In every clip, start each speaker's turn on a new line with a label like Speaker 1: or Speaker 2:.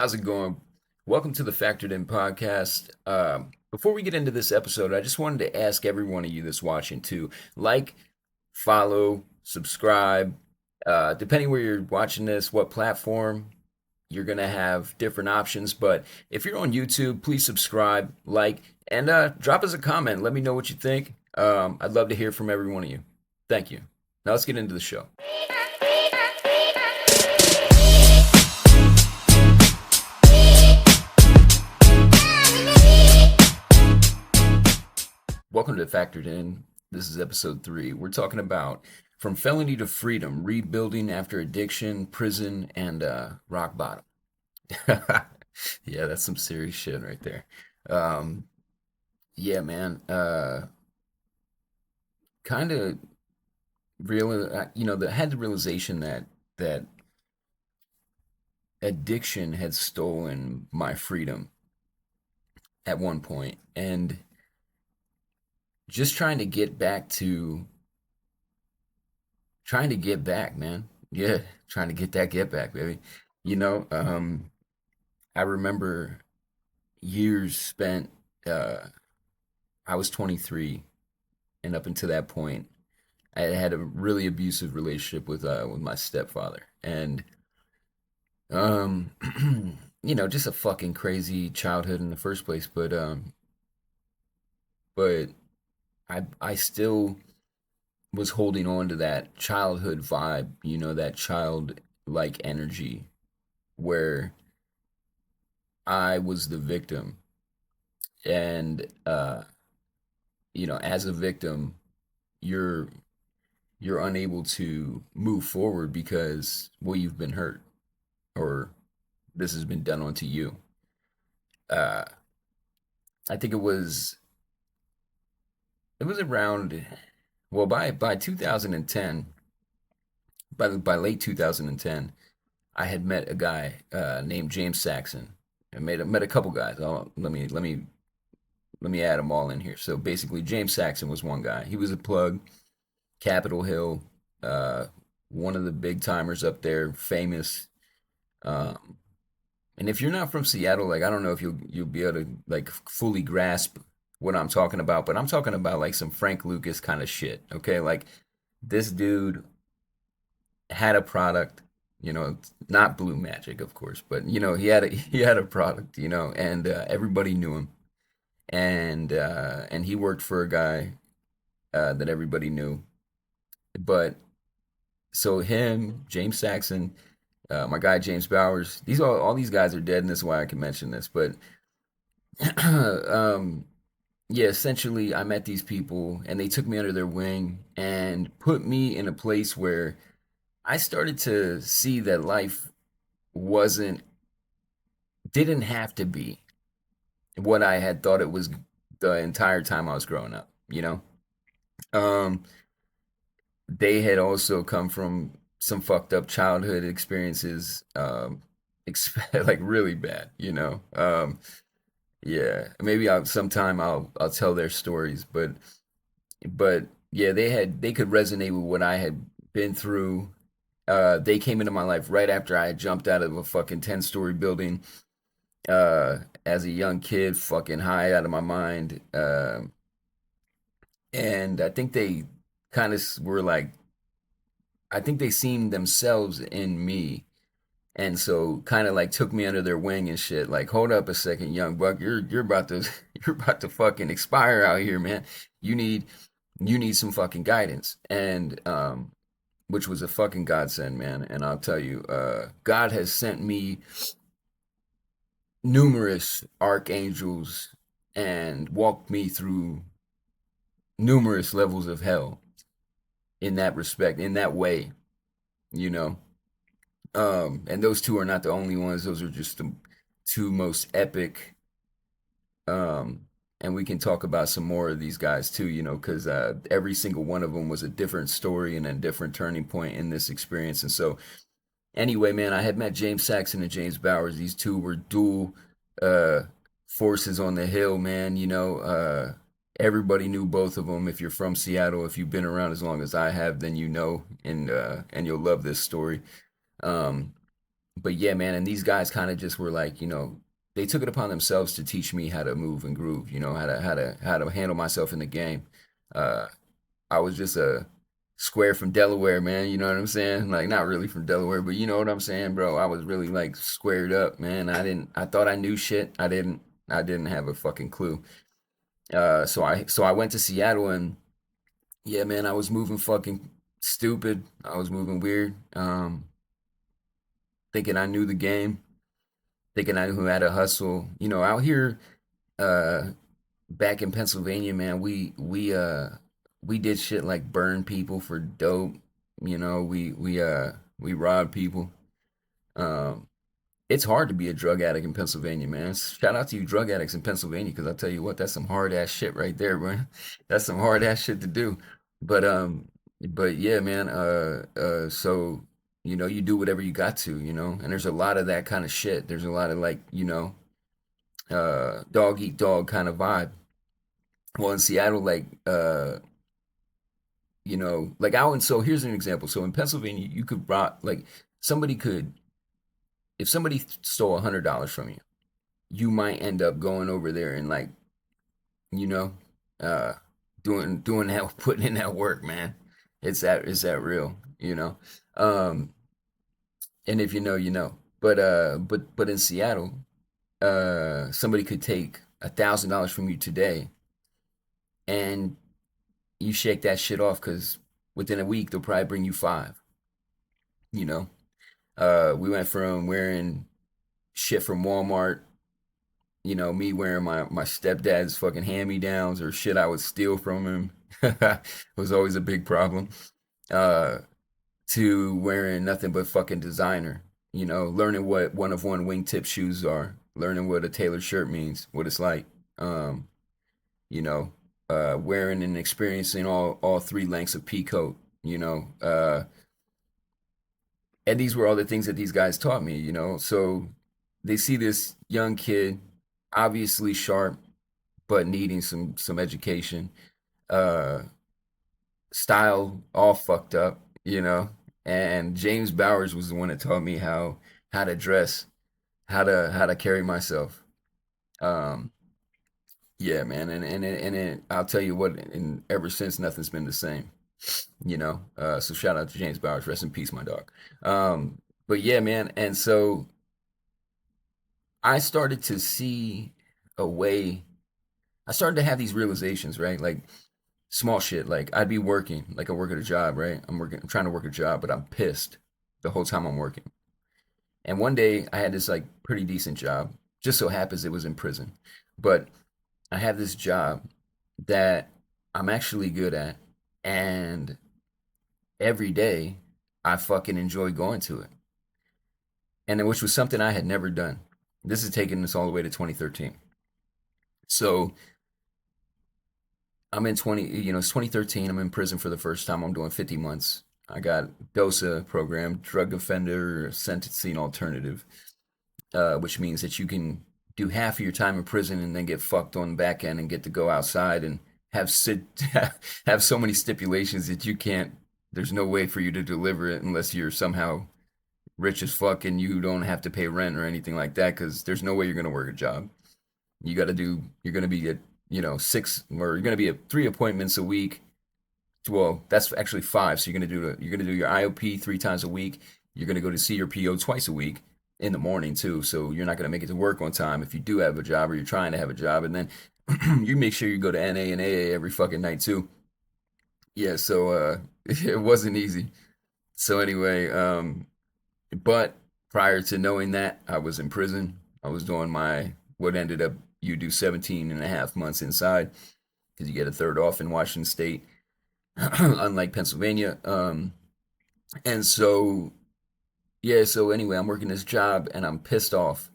Speaker 1: How's it going? Welcome to the Factored In podcast. Before we get into this episode, I just wanted to ask every one of you that's watching to like, follow, subscribe. Depending where you're watching this, what platform, you're going to have different options. But if you're on YouTube, please subscribe, like, and drop us a comment. Let me know what you think. I'd love to hear from every one of you. Thank you. Now let's get into the show. Welcome to Factored In. This is episode 3. We're talking about from felony to freedom, rebuilding after addiction, prison, and rock bottom. Yeah, that's some serious shit right there. Um, yeah, man. Kind of had the realization that addiction had stolen my freedom at one point, and just trying to get back, man. Yeah, trying to get that get back, baby. You know, I remember years spent. Uh, I was 23, and up until that point, I had a really abusive relationship with my stepfather, and um, just a fucking crazy childhood in the first place. But I still was holding on to that childhood vibe, that childlike energy where I was the victim. And as a victim, you're you're unable to move forward because, well, you've been hurt or this has been done onto you. Uh I think it was around, well, by 2010, by late 2010, I had met a guy named James Saxon. I met a couple guys. Let me add them all in here. So basically, James Saxon was one guy. He was a plug, Capitol Hill, uh, one of the big timers up there, famous. Um, and if you're not from Seattle, like, I don't know if you'll be able to like fully grasp what I'm talking about, but I'm talking about like some Frank Lucas kind of shit. Okay, like this dude had a product, not Blue Magic, of course, but he had a product, and everybody knew him, and he worked for a guy that everybody knew. But so him, James Saxon, my guy James Bowers, all these guys are dead, and this is why I can mention this. But um, yeah, essentially, I met these people, and they took me under their wing and put me in a place where I started to see that life wasn't didn't have to be what I had thought it was the entire time I was growing up, Um, they had also come from some fucked up childhood experiences, like really bad, yeah, maybe I'll tell their stories, but yeah, they could resonate with what I had been through. They came into my life right after I had jumped out of a fucking 10-story building as a young kid, fucking high out of my mind. And I think they kind of were like, I think they seen themselves in me. And so kind of like took me under their wing and shit. Like, hold up a second, young buck, you're about to you're about to fucking expire out here, man. You need you need some fucking guidance. And which was a fucking godsend, man. And I'll tell you, God has sent me numerous archangels and walked me through numerous levels of hell in that respect, in that way, you know. And those two are not the only ones. Those are just the two most epic. Um, and we can talk about some more of these guys too, because every single one of them was a different story and a different turning point in this experience. And so, anyway, man, I had met James Saxon and James Bowers. These two were dual uh, forces on the hill, man. Everybody knew both of them. If you're from Seattle, if you've been around as long as I have, then and you'll love this story. Um, but yeah, man, and these guys kind of just were like, they took it upon themselves to teach me how to move and groove, how to handle myself in the game. Uh, I was just a square from Delaware, man. You know what I'm saying? Like not really from Delaware, but you know what I'm saying, bro. I was really like squared up, man. I thought I knew shit. I didn't have a fucking clue. So I went to Seattle and yeah, man, I was moving fucking stupid. I was moving weird. Thinking I knew the game, thinking I knew how to hustle. Out here, uh, back in Pennsylvania, man, we did shit like burn people for dope. We robbed people. Um, it's hard to be a drug addict in Pennsylvania, man. Shout out to you drug addicts in Pennsylvania, because I'll tell you what, that's some hard ass shit right there, man. That's some hard ass shit to do. But but yeah, man. So you do whatever you got to, and there's a lot of that kind of shit. There's a lot of like, dog eat dog kind of vibe. Well, in Seattle, like like I went. So here's an example. So in Pennsylvania, you could rob like somebody could if somebody stole $100 from you, you might end up going over there and like you know, uh, doing that, putting in that work, man. It's that real, Um, and if you know, you know. But in Seattle, somebody could take $1,000 from you today, and you shake that shit off because within a week they'll probably bring you five. You know, we went from wearing shit from Walmart, me wearing my stepdad's fucking hand-me-downs or shit I would steal from him was always a big problem. Uh, to wearing nothing but fucking designer, learning what one of one wingtip shoes are, learning what a tailored shirt means, what it's like, um, you know, wearing and experiencing all three lengths of pea coat, and these were all the things that these guys taught me, So they see this young kid, obviously sharp, but needing some education, uh, style all fucked up, And James Bowers was the one that taught me how to dress, how to carry myself. Um, yeah, man, and I'll tell you what, and ever since nothing's been the same. So shout out to James Bowers, rest in peace, my dog. But yeah, man, and so I started to see a way. I started to have these realizations, right? Like small shit. Like I'd be working, like I work at a job, right? I'm trying to work a job, but I'm pissed the whole time I'm working. And one day I had this like pretty decent job. Just so happens it was in prison. But I have this job that I'm actually good at. And every day I fucking enjoy going to it. And which was something I had never done. This is taking us all the way to 2013. So I'm in it's 2013. I'm in prison for the first time. I'm doing 50 months. I got DOSA program, drug offender sentencing alternative, which means that you can do half of your time in prison and then get fucked on the back end and get to go outside and have sit have so many stipulations that you can't. There's no way for you to deliver it unless you're somehow rich as fuck and you don't have to pay rent or anything like that. Because there's no way you're gonna work a job. You got to do. You're gonna be at six, or you're gonna be at 3 appointments a week. Well, that's actually five. So you're gonna do your IOP 3 times a week. You're gonna go to see your PO twice a week in the morning too. So you're not gonna make it to work on time if you do have a job or you're trying to have a job. And then you make sure you go to NA and AA every fucking night too. Yeah. So it wasn't easy. So anyway, but prior to knowing that, I was in prison. I was doing my what ended up you do 17 and a half months inside because you get a third off in Washington State, unlike Pennsylvania. And so yeah, so anyway, I'm working this job and I'm pissed off,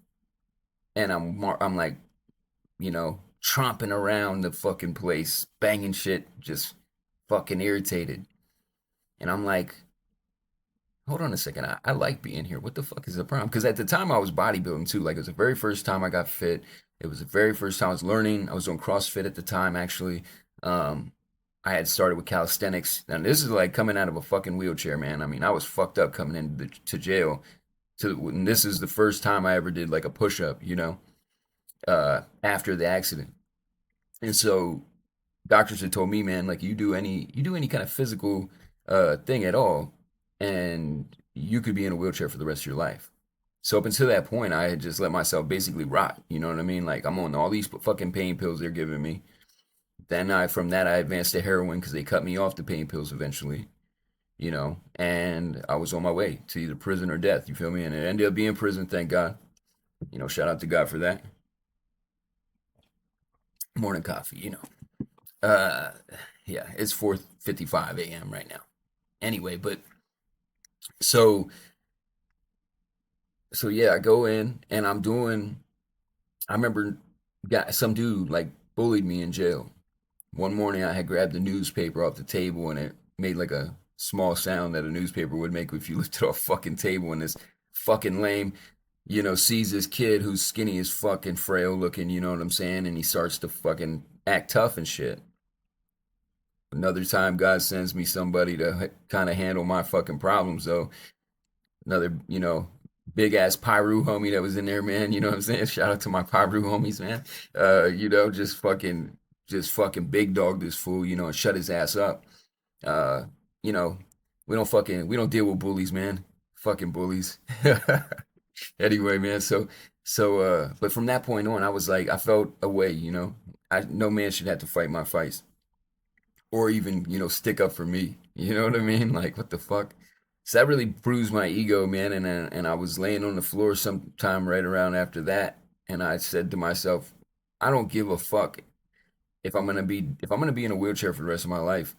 Speaker 1: and I'm like, tromping around the fucking place, banging shit, just fucking irritated. And I'm like, hold on a second, I like being here. What the fuck is the problem? Because at the time I was bodybuilding too. Like it was the very first time I got fit. It was the very first time I was learning. I was doing CrossFit at the time, actually. Um, I had started with calisthenics, and this is like coming out of a fucking wheelchair, man. I mean, I was fucked up coming into to jail, and this is the first time I ever did like a push up, after the accident. And so doctors had told me, man, like you do any kind of physical thing at all, and you could be in a wheelchair for the rest of your life. So up until that point, I had just let myself basically rot. You know what I mean? Like I'm on all these fucking pain pills they're giving me. Then from that I advanced to heroin because they cut me off the pain pills eventually. And I was on my way to either prison or death. You feel me? And it ended up being prison, thank God. Shout out to God for that. Morning coffee, Uh, yeah, it's 4:55 a.m. right now. Anyway, but so yeah, I go in and I'm doing. I remember got some dude like bullied me in jail. One morning I had grabbed the newspaper off the table and it made like a small sound that a newspaper would make if you lifted off a fucking table, and this fucking lame, sees this kid who's skinny as fucking frail looking, you know what I'm saying? And he starts to fucking act tough and shit. Another time God sends me somebody to kind of handle my fucking problems though. Another, big ass Pyru homie that was in there, man. You know what I'm saying? Shout out to my Pyru homies, man. Just fucking big dog this fool, and shut his ass up. Uh, you know, we don't deal with bullies, man. Fucking bullies. Anyway, man. But from that point on, I was like, I felt a way, no man should have to fight my fights or even, stick up for me. You know what I mean? Like, what the fuck? So that really bruised my ego, man. And I was laying on the floor sometime right around after that, and I said to myself, I don't give a fuck if I'm gonna be in a wheelchair for the rest of my life,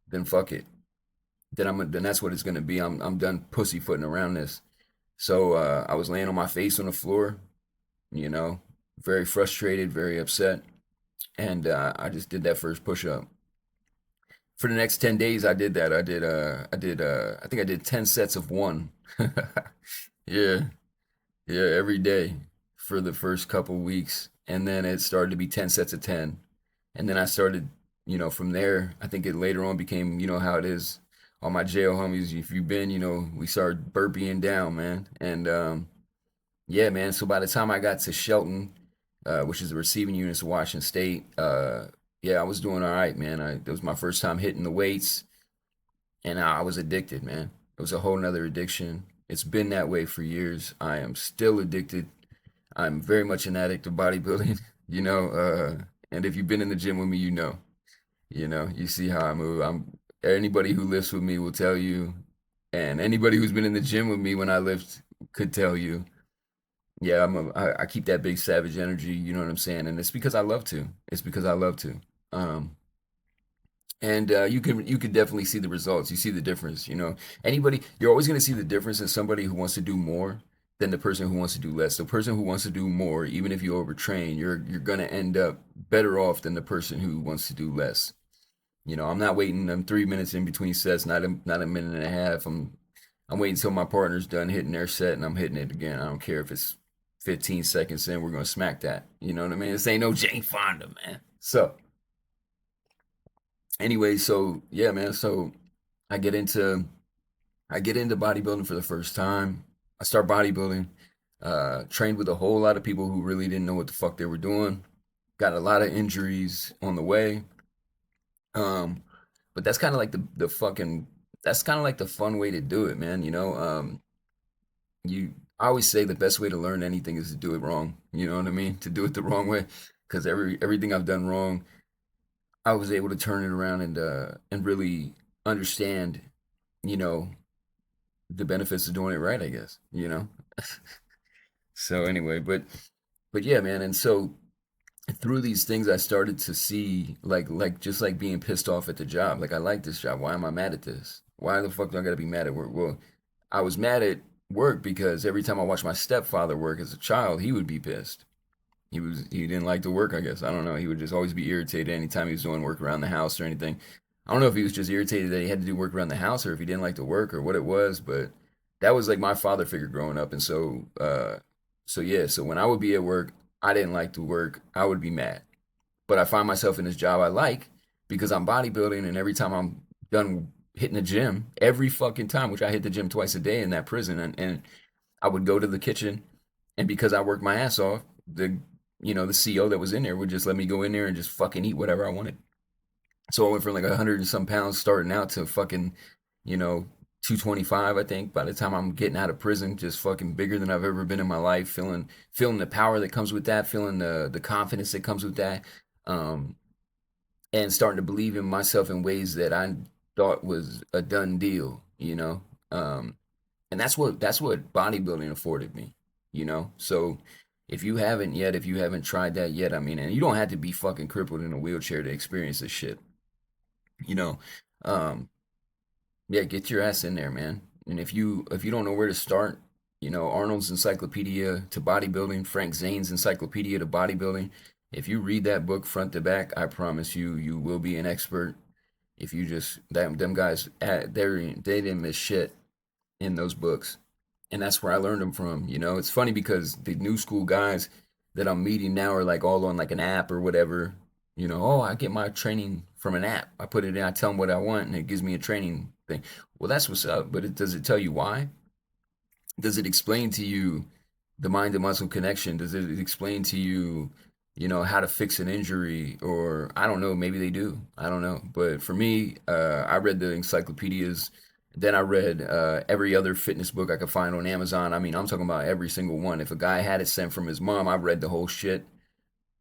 Speaker 1: then fuck it. Then that's what it's gonna be. I'm done pussyfooting around this. So I was laying on my face on the floor, you know, very frustrated, very upset, and I just did that first push up. For the next 10 days I did that. I think I did 10 sets of one. Yeah, yeah, every day for the first couple weeks. And then it started to be 10 sets of 10. And then I started, from there, I think it later on became, how it is. All my jail homies, if you've been, we started burpeeing down, man. And yeah, man. So by the time I got to Shelton, which is the receiving units of Washington State, yeah, I was doing all right, man. It was my first time hitting the weights, and I was addicted, man. It was a whole nother addiction. It's been that way for years. I am still addicted. I'm very much an addict to bodybuilding, and if you've been in the gym with me, you see how I move. Anybody who lifts with me will tell you, and anybody who's been in the gym with me when I lift could tell you. Yeah, I keep that big savage energy, you know what I'm saying? And it's because I love to. It's because I love to. Um, and you can definitely see the results. You see the difference, you're always going to see the difference in somebody who wants to do more than the person who wants to do less. The person who wants to do more, even if you overtrain, you're going to end up better off than the person who wants to do less. I'm not waiting them 3 minutes in between sets, not a minute and a half. I'm waiting until my partner's done hitting their set and I'm hitting it again. I don't care if it's 15 seconds in, we're gonna smack that. You know what I mean? This ain't no Jane Fonda, man. So anyway, so yeah, man. So I get into I get into bodybuilding for the first time. I start bodybuilding. Trained with a whole lot of people who really didn't know what the fuck they were doing. Got a lot of injuries on the way. Um, but that's kind of like the fucking that's kind of like the fun way to do it, man. I always say the best way to learn anything is to do it wrong. You know what I mean? To do it the wrong way, because everything I've done wrong, I was able to turn it around and really understand, you know, the benefits of doing it right, I guess. So anyway, but yeah, man, and so through these things I started to see like just like being pissed off at the job. Like I like this job. Why am I mad at this? Why the fuck do I gotta be mad at work? Well, I was mad at work because every time I watched my stepfather work as a child, he would be pissed. He didn't like to work, I guess. I don't know. He would just always be irritated anytime he was doing work around the house or anything. I don't know if he was just irritated that he had to do work around the house or if he didn't like to work or what it was, but that was like my father figure growing up. And so yeah, so when I would be at work, I didn't like to work. I would be mad. But I find myself in this job I like because I'm bodybuilding, and every time I'm done hitting the gym, every fucking time, which I hit the gym twice a day in that prison, and I would go to the kitchen, and because I worked my ass off, the CEO that was in there would just let me go in there and just fucking eat whatever I wanted. So I went from like 100 and some pounds starting out to fucking, you know, 225, I think, by the time I'm getting out of prison, just fucking bigger than I've ever been in my life, feeling the power that comes with that, feeling the confidence that comes with that. Um, and starting to believe in myself in ways that I thought was a done deal, you know. And that's what bodybuilding afforded me, you know. So if you haven't tried that yet, I mean, and you don't have to be fucking crippled in a wheelchair to experience this shit, you know. Um, yeah, get your ass in there, man. And if you don't know where to start, Arnold's Encyclopedia to Bodybuilding, Frank Zane's Encyclopedia to Bodybuilding. If you read that book front to back, I promise you will be an expert. If you just them guys, they didn't miss shit in those books, and that's where I learned them from. It's funny because the new school guys that I'm meeting now are like all on like an app or whatever. Oh, I get my training from an app. I put it in, I tell them what I want, and it gives me a training thing. Well, that's what's up, but does it tell you why? Does it explain to you the mind to muscle connection? Does it explain to you, how to fix an injury? Or I don't know, maybe they do. I don't know. But for me, I read the encyclopedias. Then I read every other fitness book I could find on Amazon. I mean, I'm talking about every single one. If a guy had it sent from his mom, I read the whole shit.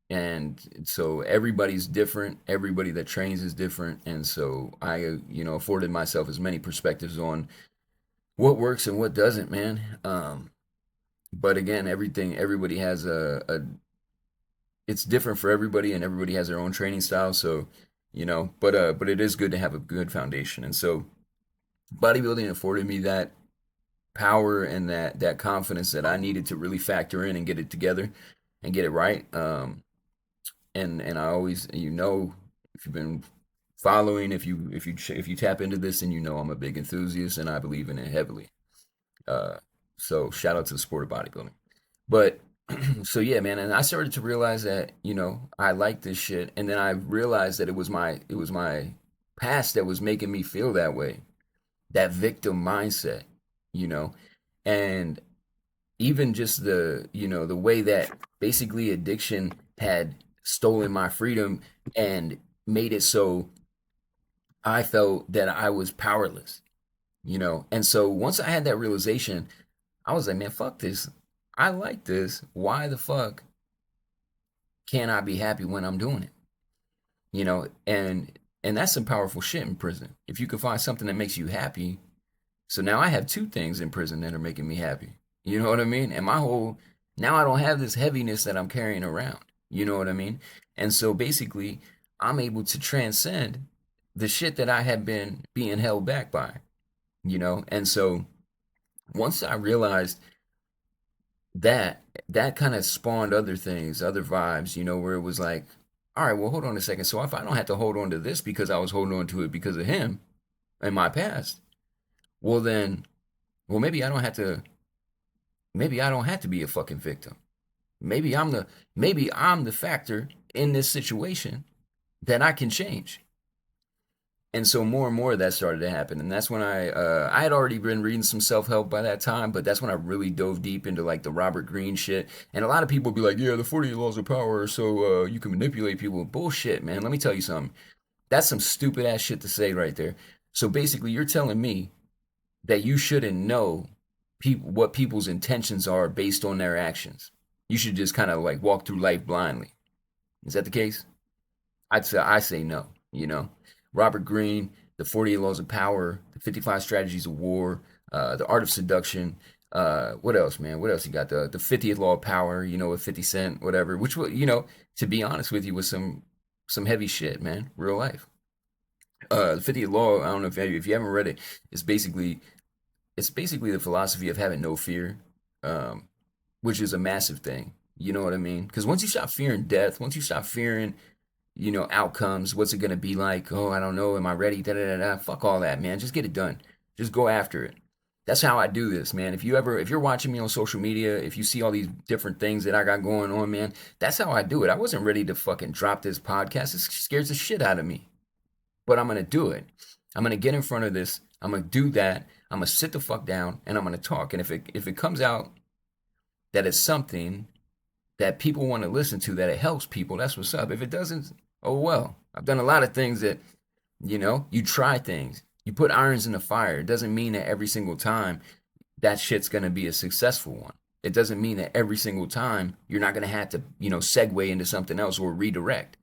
Speaker 1: And so everybody's different. Everybody that trains is different. And so I, afforded myself as many perspectives on what works and what doesn't, man. But again, everybody has it's different for everybody, and everybody has their own training style. So, but it is good to have a good foundation. And so, bodybuilding afforded me that power and that confidence that I needed to really factor in and get it together and get it right. And I always, if you've been following, if you tap into this, and I'm a big enthusiast and I believe in it heavily. Uh, so shout out to the sport of bodybuilding. But so yeah, man, and I started to realize that I like this shit, and then I realized that it was my past that was making me feel that way, that victim mindset, you know, and even just the way that basically addiction had stolen my freedom and made it so I felt that I was powerless. And so once I had that realization, I was like, man, fuck this. I like this. Why the fuck can't I be happy when I'm doing it? And that's some powerful shit in prison. If you can find something that makes you happy. So now I have two things in prison that are making me happy. You know what I mean? And now I don't have this heaviness that I'm carrying around. You know what I mean? And so basically, I'm able to transcend the shit that I had been being held back by. And so once I realized that, that kind of spawned other things, other vibes, where it was like, all right, well, hold on a second. So if I don't have to hold on to this because I was holding on to it because of him in my past, well then, well, maybe I don't have to be a fucking victim. Maybe I'm the factor in this situation that I can change. And so more and more of that started to happen, and that's when I had already been reading some self help by that time, but that's when I really dove deep into like the Robert Greene shit. And a lot of people be like, "Yeah, the 48 laws of power, so you can manipulate people." Bullshit, man. Let me tell you something. That's some stupid ass shit to say right there. So basically, you're telling me that you shouldn't know what people's intentions are based on their actions. You should just kind of like walk through life blindly. Is that the case? I say no. Robert Greene, the 48 Laws of Power, the 55 Strategies of War, the Art of Seduction. What else, man? What else you got? The 50th Law of Power. With 50 Cent, whatever. Which to be honest with you, was some heavy shit, man. Real life. The 50th Law. I don't know if you haven't read it. It's basically the philosophy of having no fear, um, which is a massive thing. You know what I mean? Because once you stop fearing death, once you stop fearing outcomes. What's it gonna be like? Oh, I don't know. Am I ready? Da da da da. Fuck all that, man. Just get it done. Just go after it. That's how I do this, man. If you're watching me on social media, if you see all these different things that I got going on, man, that's how I do it. I wasn't ready to fucking drop this podcast. It scares the shit out of me, but I'm gonna do it. I'm gonna get in front of this. I'm gonna do that. I'm gonna sit the fuck down and I'm gonna talk. And if it comes out that it's something that people want to listen to, that it helps people, that's what's up. If it doesn't, oh well. I've done a lot of things that, you try things. You put irons in the fire. It doesn't mean that every single time that shit's gonna be a successful one. It doesn't mean that every single time you're not gonna have to, segue into something else or redirect.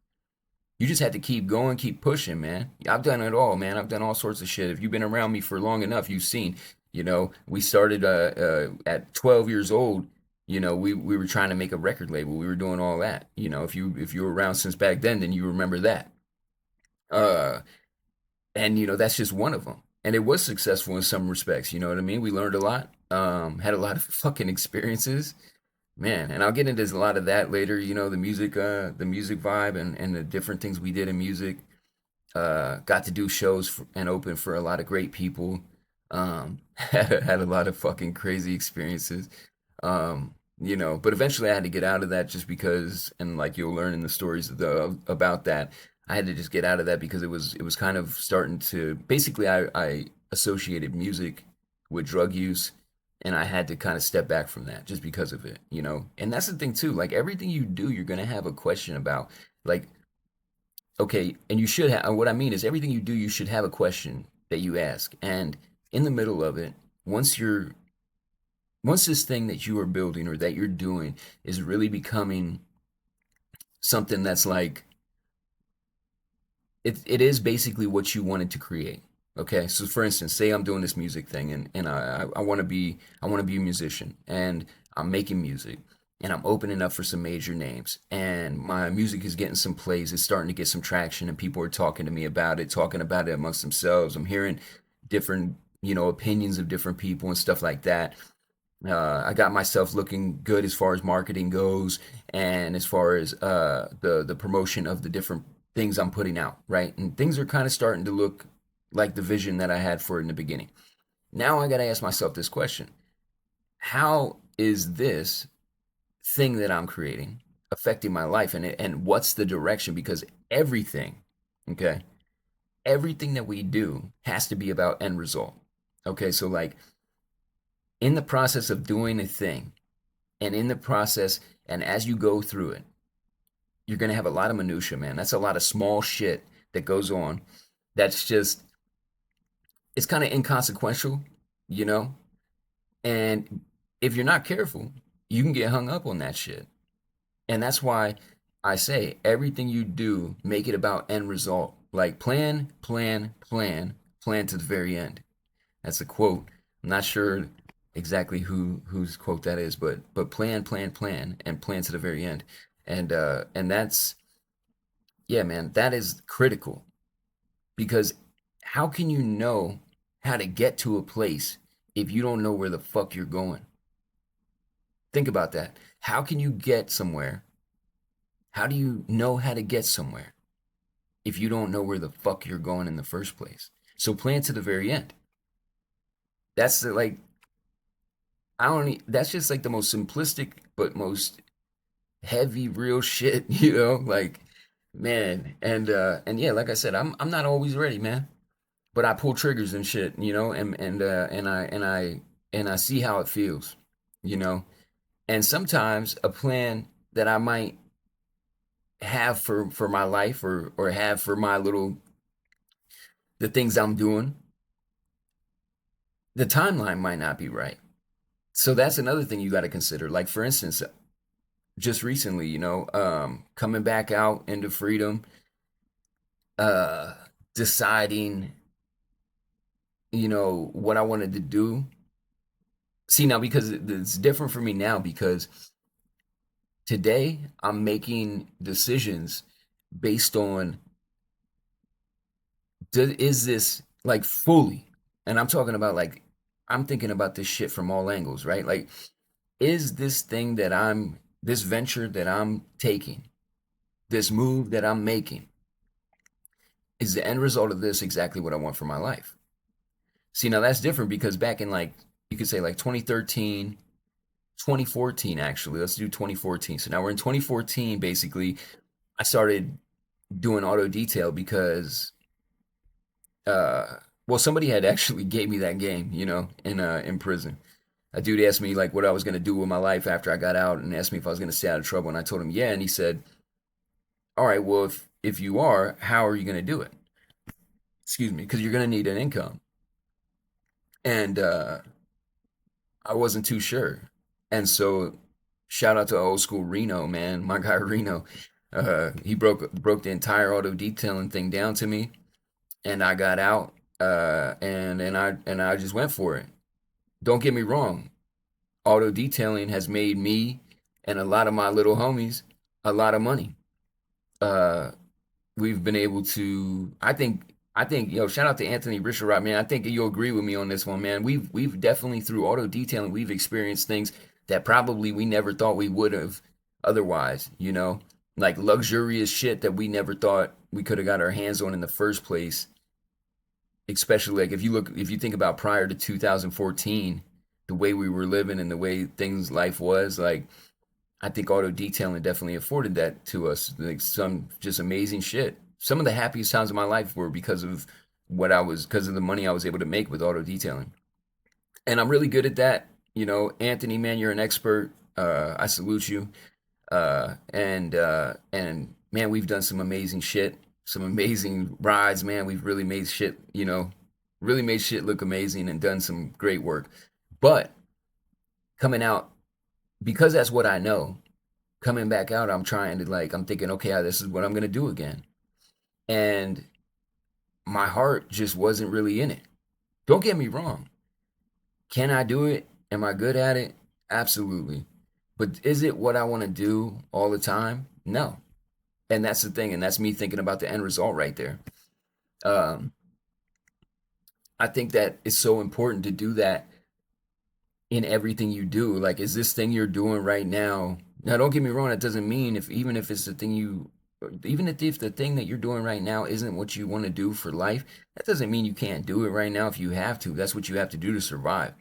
Speaker 1: You just had to keep going, keep pushing, man. I've done it all, man. I've done all sorts of shit. If you've been around me for long enough, you've seen, we started at 12 years old. We were trying to make a record label. We were doing all that. If you were around since back then you remember that. Uh, and that's just one of them. And it was successful in some respects. You know what I mean? We learned a lot. Had a lot of fucking experiences, man. And I'll get into a lot of that later. The music vibe and the different things we did in music. Got to do shows and open for a lot of great people. Had a lot of fucking crazy experiences. But eventually I had to get out of that just because, and like you'll learn in the stories about that, I had to just get out of that because it was kind of starting to, basically I associated music with drug use, and I had to kind of step back from that just because of it. And that's the thing too, like everything you do, you're gonna have a question about, like, okay, and you should have, what I mean is everything you do, you should have a question that you ask. And in the middle of it, once you're once this thing that you are building or that you're doing is really becoming something that's like, it is basically what you wanted to create. Okay, so for instance, say I'm doing this music thing, and I want to be a musician, and I'm making music, and I'm opening up for some major names, and my music is getting some plays. It's starting to get some traction, and people are talking to me about it, talking about it amongst themselves. I'm hearing different, opinions of different people and stuff like that. I got myself looking good as far as marketing goes, and as far as the promotion of the different things I'm putting out, right? And things are kind of starting to look like the vision that I had for it in the beginning. Now I got to ask myself this question: how is this thing that I'm creating affecting my life, and what's the direction? Because everything, okay, everything that we do has to be about end result. Okay, so like in the process of doing a thing, and in the process, and as you go through it, you're gonna have a lot of minutia, man. That's a lot of small shit that goes on. That's just, it's kind of inconsequential, you know. And if you're not careful, you can get hung up on that shit. And that's why I say everything you do, make it about end result. Like plan, plan, plan, plan to the very end. That's a quote. I'm not sure exactly whose quote that is, but plan, plan, plan, and plan to the very end. And that's, yeah, man, that is critical, because how can you know how to get to a place if you don't know where the fuck you're going? Think about that. How can you get somewhere? How do you know how to get somewhere if you don't know where the fuck you're going in the first place? So plan to the very end. That's like, I don't that's just like the most simplistic but most heavy real shit, like, man. And yeah, like I said, I'm not always ready, man. But I pull triggers and shit, and I see how it feels, you know. And sometimes a plan that I might have for my life, or have for my little, the things I'm doing, the timeline might not be right. So that's another thing you got to consider. Like for instance, just recently, coming back out into freedom, uh, deciding, what I wanted to do. See, now, because it's different for me now, because today I'm making decisions based on, is this like fully, and I'm talking about like, I'm thinking about this shit from all angles, right? Like, is this venture that I'm taking, this move that I'm making, is the end result of this exactly what I want for my life? See, now that's different, because back in, like, you could say like 2013, 2014, actually, let's do 2014. So now we're in 2014, basically. I started doing auto detail because Well, somebody had actually gave me that game, in prison. A dude asked me like what I was gonna do with my life after I got out, and asked me if I was gonna stay out of trouble, and I told him yeah, and he said, "All right, well if you are, how are you gonna do it? Excuse me, because you're gonna need an income." And I wasn't too sure, and so shout out to old school Reno, man, my guy Reno. He broke the entire auto detailing thing down to me, and I got out, and I just went for it. Don't get me wrong, auto detailing has made me and a lot of my little homies a lot of money. Uh, we've been able to. I think shout out to Anthony Risherot, man. I think you'll agree with me on this one, man. We've definitely through auto detailing we've experienced things that probably we never thought we would have otherwise. Like luxurious shit that we never thought we could have got our hands on in the first place. Especially like if you think about prior to 2014, the way we were living and the way things life was like. I think auto detailing definitely afforded that to us. Like some just amazing shit. Some of the happiest times of my life were because of the money I was able to make with auto detailing. And I'm really good at that. Anthony, man, you're an expert. I salute you. And man, we've done some amazing shit, some amazing rides, man. We've really made shit look amazing and done some great work. But coming out, because that's what I know, coming back out, I'm thinking, okay, this is what I'm gonna do again. And my heart just wasn't really in it. Don't get me wrong. Can I do it? Am I good at it? Absolutely. But is it what I want to do all the time? No. And that's the thing. And that's me thinking about the end result right there. Um, I think that it's so important to do that in everything you do. Like, is this thing you're doing right now? Now, don't get me wrong. That doesn't mean even if it's the thing even if the thing that you're doing right now isn't what you want to do for life, that doesn't mean you can't do it right now if you have to. That's what you have to do to survive.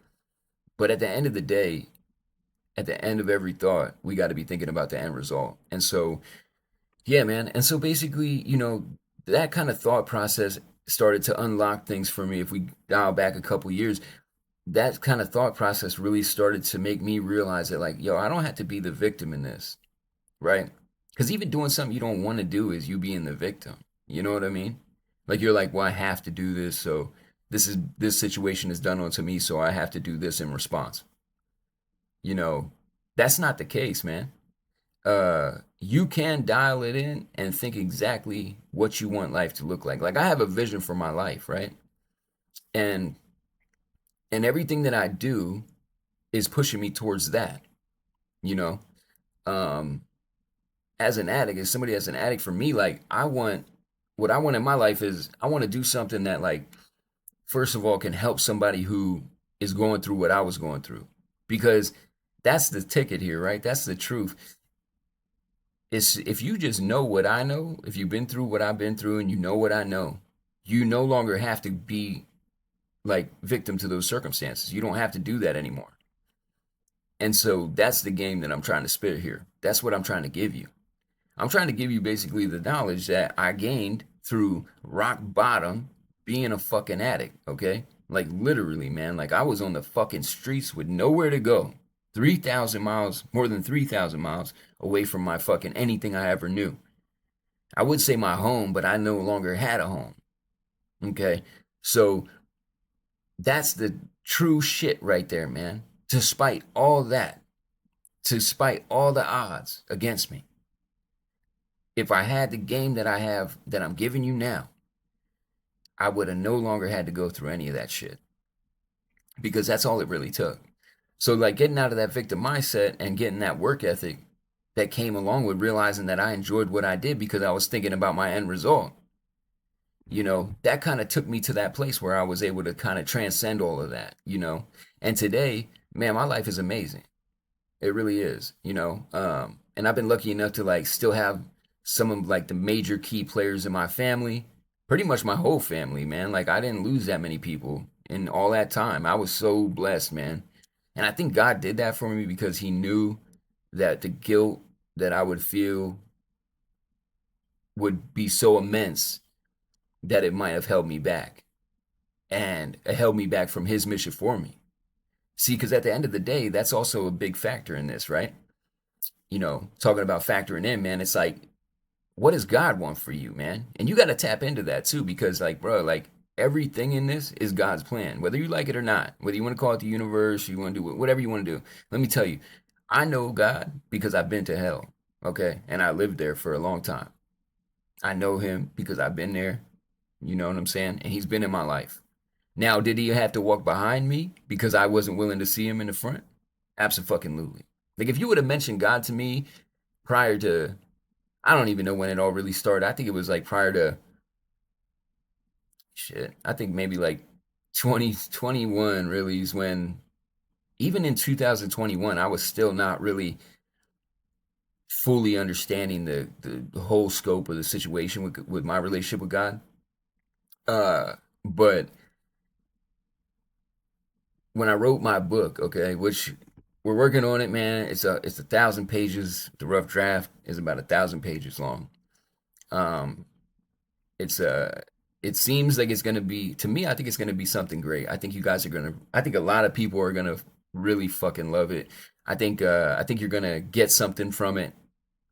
Speaker 1: But at the end of the day, at the end of every thought, we got to be thinking about the end result. And so, yeah, man. And so basically, that kind of thought process started to unlock things for me. If we dial back a couple years, that kind of thought process really started to make me realize that, like, yo, I don't have to be the victim in this, right? Because even doing something you don't want to do is you being the victim. You know what I mean? Like you're like, well, I have to do this, so this situation is done onto me, so I have to do this in response. You know, that's not the case, man. You can dial it in and think exactly what you want life to look like. Like I have a vision for my life, right? And everything that I do is pushing me towards that, you know. Um, as an addict, as somebody as an addict, for me, like what I want in my life is I want to do something that, like, first of all, can help somebody who is going through what I was going through, because that's the ticket here, right? That's the truth. It's if you just know what I know, if you've been through what I've been through and you know what I know, you no longer have to be like victim to those circumstances. You don't have to do that anymore. And so that's the game that I'm trying to spit here. That's what I'm trying to give you. I'm trying to give you basically the knowledge that I gained through rock bottom being a fucking addict, okay? Like literally, man. Like I was on the fucking streets with nowhere to go. 3,000 miles, more than 3,000 miles away from my fucking anything I ever knew. I would say my home, but I no longer had a home, okay? So that's the true shit right there, man. Despite all that, despite all the odds against me, if I had the game that I have that I'm giving you now, I would have no longer had to go through any of that shit, because that's all it really took. So like getting out of that victim mindset and getting that work ethic that came along with realizing that I enjoyed what I did because I was thinking about my end result. That kind of took me to that place where I was able to kind of transcend all of that. And today, man, my life is amazing. It really is. And I've been lucky enough to like still have some of like the major key players in my family, pretty much my whole family, man. Like I didn't lose that many people in all that time. I was so blessed, man. And I think God did that for me because he knew that the guilt that I would feel would be so immense that it might have held me back. and it held me back from his mission for me. See, because at the end of the day, that's also a big factor in this, right? Talking about factoring in, man, it's like, what does God want for you, man? And you got to tap into that too, because, like, bro, like, everything in this is God's plan, whether you like it or not, whether you want to call it the universe, you want to do whatever you want to do. Let me tell you, I know God because I've been to hell, okay? And I lived there for a long time. I know him because I've been there, you know what I'm saying? And he's been in my life. Now, did he have to walk behind me because I wasn't willing to see him in the front? Absolutely. Like, if you would have mentioned God to me prior to, I don't even know when it all really started. I think it was like prior to, shit, I think maybe like 2021 really is when, even in 2021, I was still not really fully understanding the whole scope of the situation with my relationship with God. But when I wrote my book, okay, which we're working on it, man. It's 1,000 pages. The rough draft is about 1,000 pages long. Um, it's it seems like it's gonna be, to me. I think it's gonna be something great. I think you guys are gonna. I think a lot of people are gonna really fucking love it. I think you're gonna get something from it.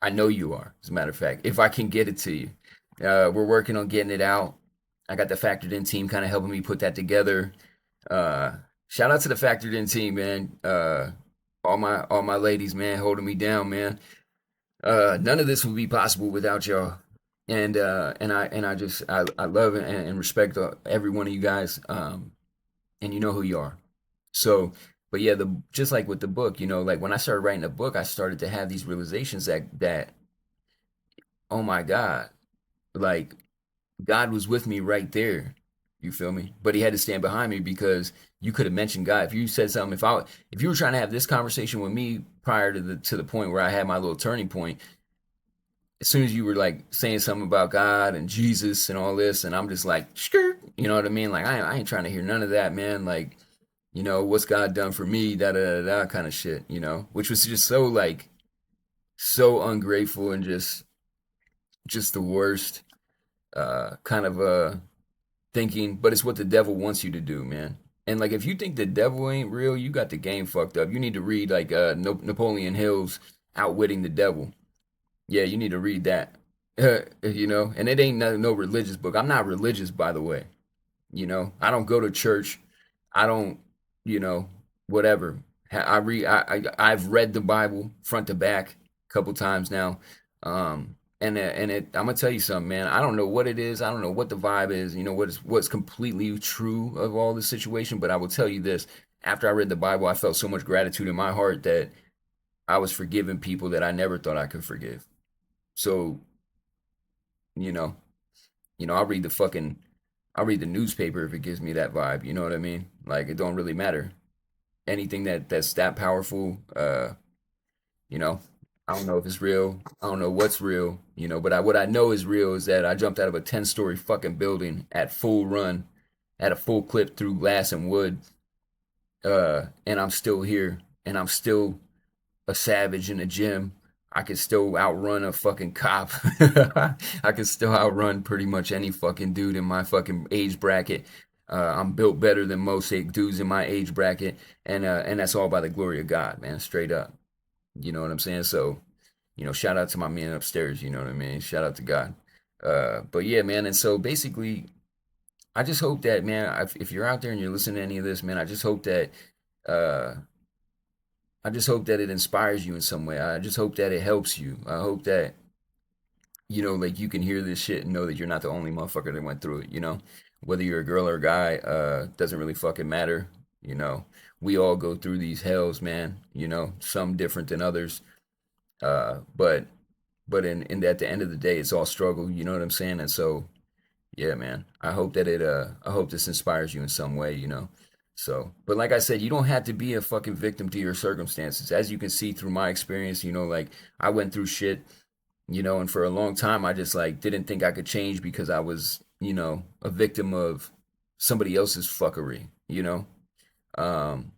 Speaker 1: I know you are, as a matter of fact. If I can get it to you, we're working on getting it out. I got the factored in team kind of helping me put that together. Uh, Shout out to the factored in team, man. All my ladies, man, holding me down, man. None of this would be possible without y'all. And I just I love and respect every one of you guys. And you know who you are. So, but yeah, the just like with the book, like when I started writing the book, I started to have these realizations that oh my God, like God was with me right there. You feel me? But he had to stand behind me because you could have mentioned God. If you said something, if you were trying to have this conversation with me prior to the point where I had my little turning point, as soon as you were like saying something about God and Jesus and all this, and I'm just like, skirt, you know what I mean? Like I ain't trying to hear none of that, man. Like, what's God done for me? Da da da da kind of shit, which was just so like so ungrateful and just the worst kind of thinking, but it's what the devil wants you to do, man. And like, if you think the devil ain't real, you got the game fucked up. You need to read like Napoleon Hill's Outwitting the Devil. Yeah, you need to read that. And it ain't no religious book. I'm not religious, by the way. I don't go to church. I don't, you know, whatever. I read. I've read the Bible front to back a couple times now. And I'm gonna tell you something, man. I don't know what it is. I don't know what the vibe is. What's completely true of all the situation. But I will tell you this: after I read the Bible, I felt so much gratitude in my heart that I was forgiving people that I never thought I could forgive. So, you know, I'll read the newspaper if it gives me that vibe. You know what I mean? Like, it don't really matter. Anything that's that powerful, you know, I don't know if it's real. I don't know what's real, but what I know is real is that I jumped out of a 10-story fucking building at full run, at a full clip through glass and wood, and I'm still here, and I'm still a savage in the gym. I can still outrun a fucking cop. I can still outrun pretty much any fucking dude in my fucking age bracket. I'm built better than most dudes in my age bracket, and that's all by the glory of God, man. Straight up. You know what I'm saying? So, shout out to my man upstairs. You know what I mean? Shout out to God. But yeah, man. And so basically, I just hope that, man, if you're out there and you're listening to any of this, man, uh, I just hope that it inspires you in some way. I just hope that it helps you. I hope that, like you can hear this shit and know that you're not the only motherfucker that went through it. Whether you're a girl or a guy, doesn't really fucking matter. You know, we all go through these hells, man. Some different than others. But in at the end of the day, it's all struggle. You know what I'm saying? And so, yeah, man. I hope this inspires you in some way. So, but like I said, you don't have to be a fucking victim to your circumstances. As you can see through my experience, like I went through shit, and for a long time I just like didn't think I could change because I was, a victim of somebody else's fuckery, Um,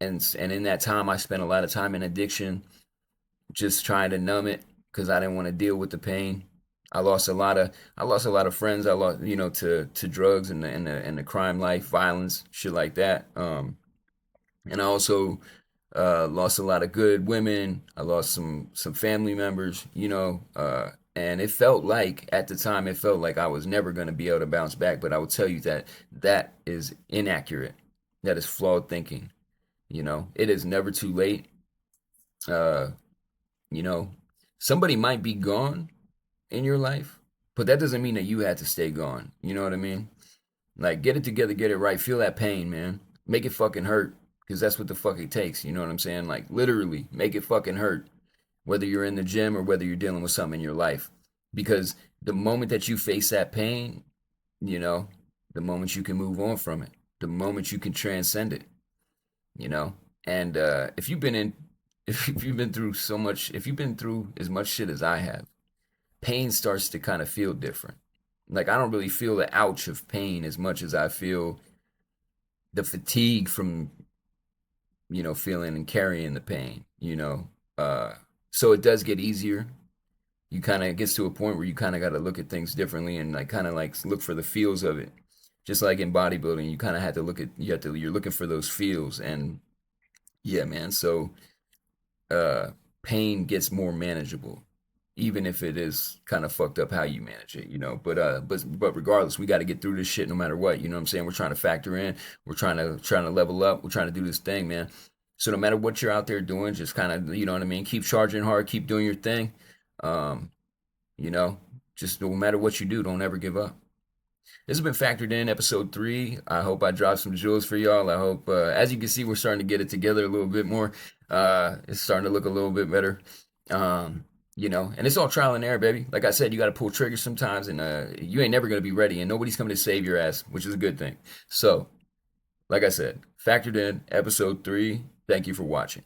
Speaker 1: and in that time I spent a lot of time in addiction, just trying to numb it because I didn't want to deal with the pain. I lost a lot of friends. I lost, to drugs and the crime life, violence, shit like that. And I also lost a lot of good women. I lost some family members, and it felt like at the time it felt like I was never going to be able to bounce back. But I will tell you that that is inaccurate. That is flawed thinking. It is never too late. Uh, you know, Somebody might be gone in your life, but that doesn't mean that you had to stay gone. You know what I mean? Like, get it together, get it right. Feel that pain, man. Make it fucking hurt, because that's what the fuck it takes. You know what I'm saying? Like, literally, make it fucking hurt. Whether you're in the gym or whether you're dealing with something in your life. Because the moment that you face that pain, you know, the moment you can move on from it, the moment you can transcend it, you know. And if you've been in, if you've been through so much, if you've been through as much shit as I have, pain starts to kind of feel different. Like, I don't really feel the ouch of pain as much as I feel the fatigue from, feeling and carrying the pain. So it does get easier. You kind of, it gets to a point where you kind of got to look at things differently and like kind of like look for the feels of it. Just like in bodybuilding, you kind of had to look at, you're looking for those feels. And yeah, man. So uh, pain gets more manageable, even if it is kind of fucked up how you manage it. But regardless, we got to get through this shit no matter what. You know what I'm saying? We're trying to factor in. We're trying to level up. We're trying to do this thing, man. So no matter what you're out there doing, just kind of, you know what I mean? Keep charging hard. Keep doing your thing. Um, you know, just no matter what you do, don't ever give up. This has been Factored In, episode 3. I hope I dropped some jewels for y'all. I hope, as you can see, we're starting to get it together a little bit more. It's starting to look a little bit better. Um, and it's all trial and error, baby. Like I said, you got to pull triggers sometimes, and you ain't never going to be ready, and nobody's coming to save your ass, which is a good thing. So, like I said, Factored In, episode 3. Thank you for watching.